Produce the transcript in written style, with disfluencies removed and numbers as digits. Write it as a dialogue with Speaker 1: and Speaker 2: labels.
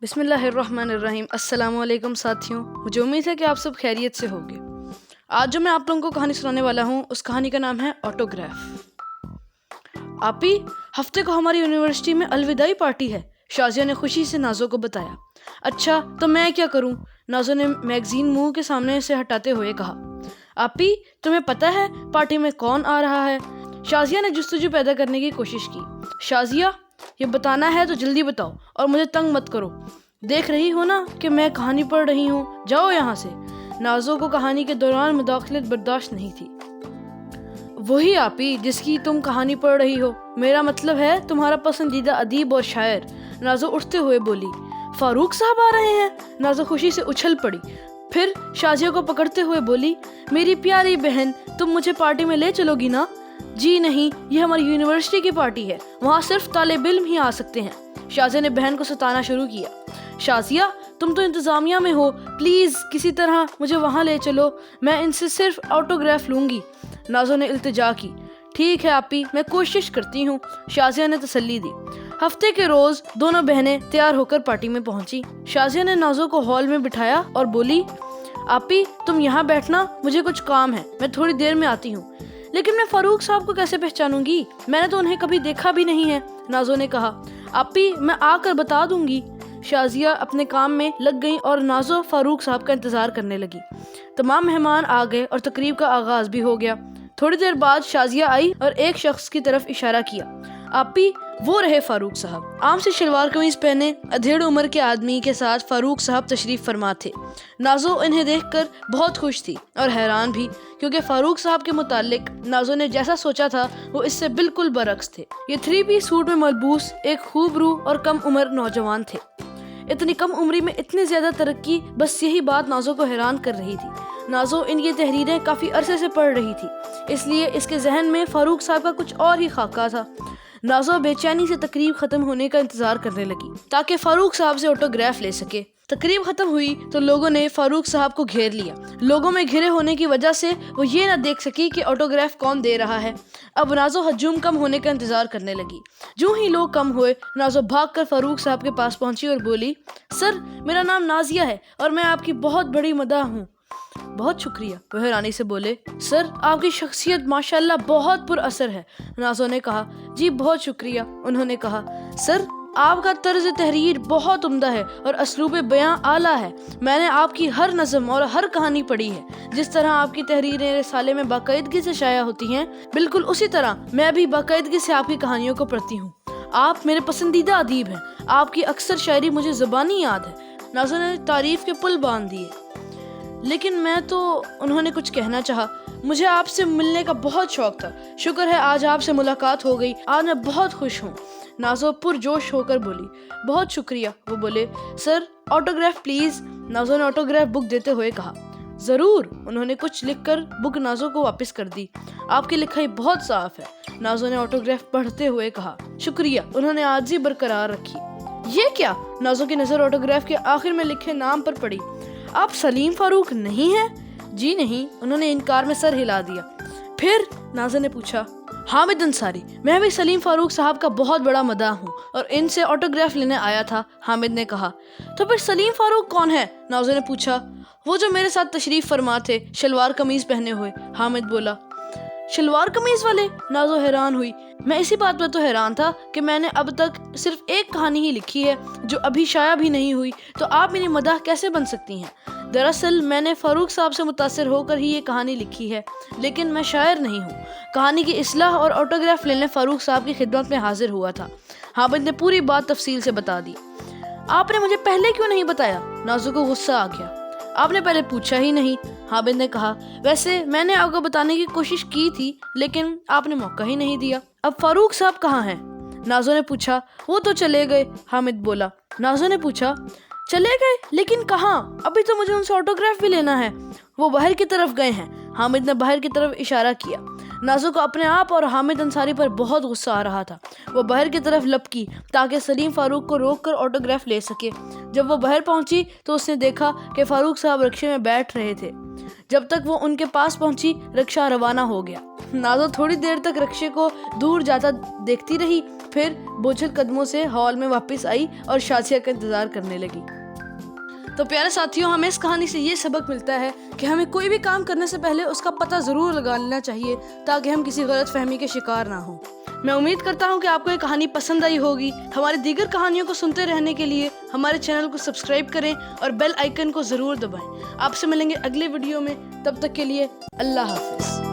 Speaker 1: بسم اللہ الرحمن الرحیم۔ السلام علیکم ساتھیوں، مجھے امید ہے کہ آپ سب خیریت سے ہوگے۔ آج جو میں آپ لوگوں کو کہانی سنانے والا ہوں اس کہانی کا نام ہے آٹوگراف۔ آپی، ہفتے کو ہماری یونیورسٹی میں الوداعی پارٹی ہے، شازیہ نے خوشی سے نازو کو بتایا۔ اچھا، تو میں کیا کروں؟ نازو نے میگزین منہ کے سامنے سے ہٹاتے ہوئے کہا۔ آپی، تمہیں پتہ ہے پارٹی میں کون آ رہا ہے؟ شازیہ نے جستجو پیدا کرنے کی کوشش کی۔ شازیہ، یہ بتانا ہے تو جلدی بتاؤ اور مجھے تنگ مت کرو۔ دیکھ رہی ہو نا کہ میں کہانی پڑھ رہی ہوں، جاؤ یہاں سے۔ نازو کو کہانی کے دوران مداخلت برداشت نہیں تھی۔ وہی آپی جس کی تم کہانی پڑھ رہی ہو، میرا مطلب ہے تمہارا پسندیدہ ادیب اور شاعر، نازو اٹھتے ہوئے بولی۔ فاروق صاحب آ رہے ہیں؟ نازو خوشی سے اچھل پڑی، پھر شازیہ کو پکڑتے ہوئے بولی، میری پیاری بہن، تم مجھے پارٹی میں لے چلو گی نا؟ جی نہیں، یہ ہماری یونیورسٹی کی پارٹی ہے، وہاں صرف طالب علم ہی آ سکتے ہیں۔ شازیہ نے بہن کو ستانا شروع کیا۔ شازیہ، تم تو انتظامیہ میں ہو، پلیز کسی طرح مجھے وہاں لے چلو، میں ان سے صرف آٹوگراف لوں گی۔ نازو نے التجا کی۔ ٹھیک ہے آپی، میں کوشش کرتی ہوں، شازیہ نے تسلی دی۔ ہفتے کے روز دونوں بہنیں تیار ہو کر پارٹی میں پہنچی۔ شازیہ نے نازو کو ہال میں بٹھایا اور بولی، آپی تم یہاں بیٹھنا، مجھے کچھ کام ہے، میں تھوڑی دیر میں آتی ہوں۔ لیکن میں فاروق صاحب کو کیسے پہچانوں گی؟ میں نے تو انہیں کبھی دیکھا بھی نہیں ہے، نازو نے کہا۔ آپی، میں آ کر بتا دوں گی۔ شازیہ اپنے کام میں لگ گئی اور نازو فاروق صاحب کا انتظار کرنے لگی۔ تمام مہمان آ گئے اور تقریب کا آغاز بھی ہو گیا۔ تھوڑی دیر بعد شازیہ آئی اور ایک شخص کی طرف اشارہ کیا۔ آپی، وہ رہے فاروق صاحب۔ عام سے شلوار قمیض پہنے ادھیڑ عمر کے آدمی کے ساتھ فاروق صاحب تشریف فرما تھے۔ نازو انہیں دیکھ کر بہت خوش تھی اور حیران بھی، کیونکہ فاروق صاحب کے متعلق نازو نے جیسا سوچا تھا وہ اس سے بالکل برعکس تھے۔ یہ 3 پیس سوٹ میں ملبوس ایک خوب روح اور کم عمر نوجوان تھے۔ اتنی کم عمری میں اتنی زیادہ ترقی، بس یہی بات نازو کو حیران کر رہی تھی۔ نازو ان کی تحریریں کافی عرصے سے پڑھ رہی تھی، اس لیے اس کے ذہن میں فاروق صاحب کا کچھ اور ہی خاکہ تھا۔ نازو بے چینی سے تقریب ختم ہونے کا انتظار کرنے لگی تاکہ فاروق صاحب سے آٹوگراف لے سکے۔ تقریب ختم ہوئی تو لوگوں نے فاروق صاحب کو گھیر لیا۔ لوگوں میں گھرے ہونے کی وجہ سے وہ یہ نہ دیکھ سکی کہ آٹوگراف کون دے رہا ہے۔ اب نازو ہجوم کم ہونے کا انتظار کرنے لگی۔ جو ہی لوگ کم ہوئے، نازو بھاگ کر فاروق صاحب کے پاس پہنچی اور بولی، سر، میرا نام نازیہ ہے اور میں آپ کی بہت بڑی مداح ہوں۔ بہت شکریہ، وہ حیرانی سے بولے۔ سر، آپ کی شخصیت ماشاءاللہ بہت پر اثر ہے، نازو نے کہا۔ جی بہت شکریہ، انہوں نے کہا۔ سر، آپ کا طرز تحریر بہت عمدہ ہے اور اسلوب بیاں اعلیٰ ہے۔ میں نے آپ کی ہر نظم اور ہر کہانی پڑھی ہے۔ جس طرح آپ کی تحریریں رسالے میں باقاعدگی سے شائع ہوتی ہیں، بالکل اسی طرح میں بھی باقاعدگی سے آپ کی کہانیوں کو پڑھتی ہوں۔ آپ میرے پسندیدہ ادیب ہیں، آپ کی اکثر شاعری مجھے زبانی یاد ہے۔ نازو نے تعریف کے پل باندھ دیے۔ لیکن میں تو، انہوں نے کچھ کہنا چاہا۔ مجھے آپ سے ملنے کا بہت شوق تھا، شکر ہے آج آپ سے ملاقات ہو گئی، آج میں بہت خوش ہوں، نازو پرجوش ہو کر بولی۔ بہت شکریہ، وہ بولے۔ سر، آٹوگراف پلیز، نازو نے آٹوگراف بک دیتے ہوئے کہا۔ ضرور، انہوں نے کچھ لکھ کر بک نازو کو واپس کر دی۔ آپ کی لکھائی بہت صاف ہے، نازو نے آٹوگراف پڑھتے ہوئے کہا۔ شکریہ، انہوں نے عاجزی برقرار رکھی۔ یہ کیا؟ نازو کی نظر آٹوگراف کے آخر میں لکھے نام پر پڑی۔ آپ سلیم فاروق نہیں ہیں؟ جی نہیں، انہوں نے انکار میں سر ہلا دیا۔ پھر؟ نازو نے پوچھا۔ حامد انصاری، میں بھی سلیم فاروق صاحب کا بہت بڑا مداح ہوں اور ان سے آٹوگراف لینے آیا تھا، حامد نے کہا۔ تو پھر سلیم فاروق کون ہے؟ نازو نے پوچھا۔ وہ جو میرے ساتھ تشریف فرما تھے، شلوار قمیض پہنے ہوئے، حامد بولا۔ شلوار قمیض والے؟ نازو حیران ہوئی۔ میں اسی بات پر تو حیران تھا کہ میں نے اب تک صرف ایک کہانی ہی لکھی ہے جو ابھی شائع بھی نہیں ہوئی، تو آپ میری مداح کیسے بن سکتی ہیں؟ دراصل میں نے فاروق صاحب سے متاثر ہو کر ہی یہ کہانی لکھی ہے، لیکن میں شاعر نہیں ہوں۔ کہانی کی اصلاح اور آٹوگراف لینے فاروق صاحب کی خدمت میں حاضر ہوا تھا۔ حامد نے پوری بات تفصیل سے بتا دی۔ آپ نے مجھے پہلے کیوں نہیں بتایا؟ نازو کو غصہ آ گیا۔ آپ نے پہلے پوچھا ہی نہیں، حامد نے کہا۔ ویسے میں نے آپ کو بتانے کی کوشش کی تھی، لیکن آپ نے موقع ہی نہیں دیا۔ اب فاروق صاحب کہاں ہیں؟ نازو نے پوچھا۔ وہ تو چلے گئے، حامد بولا۔ نازو نے پوچھا، چلے گئے؟ لیکن کہاں؟ ابھی تو مجھے ان سے آٹوگراف بھی لینا ہے۔ وہ باہر کی طرف گئے ہیں، حامد نے باہر کی طرف اشارہ کیا۔ نازو کو اپنے آپ اور حامد انصاری پر بہت غصہ آ رہا تھا۔ وہ باہر کی طرف لپکی تاکہ سلیم فاروق کو روک کر آٹوگراف لے سکے۔ جب وہ باہر پہنچی تو اس نے دیکھا کہ فاروق صاحب رکشے میں بیٹھ رہے تھے۔ جب تک وہ ان کے پاس پہنچی، رکشہ روانہ ہو گیا۔ نازو تھوڑی دیر تک رکشے کو دور جاتا دیکھتی رہی، پھر بوجھل قدموں سے ہال میں واپس آئی اور شازیہ کا انتظار کرنے لگی۔ تو پیارے ساتھیوں، ہمیں اس کہانی سے یہ سبق ملتا ہے کہ ہمیں کوئی بھی کام کرنے سے پہلے اس کا پتہ ضرور لگا لینا چاہیے تاکہ ہم کسی غلط فہمی کے شکار نہ ہوں۔ میں امید کرتا ہوں کہ آپ کو یہ کہانی پسند آئی ہوگی۔ ہماری دیگر کہانیوں کو سنتے رہنے کے لیے ہمارے چینل کو سبسکرائب کریں اور بیل آئیکن کو ضرور دبائیں۔ آپ سے ملیں گے اگلے ویڈیو میں، تب تک کے لیے اللہ حافظ۔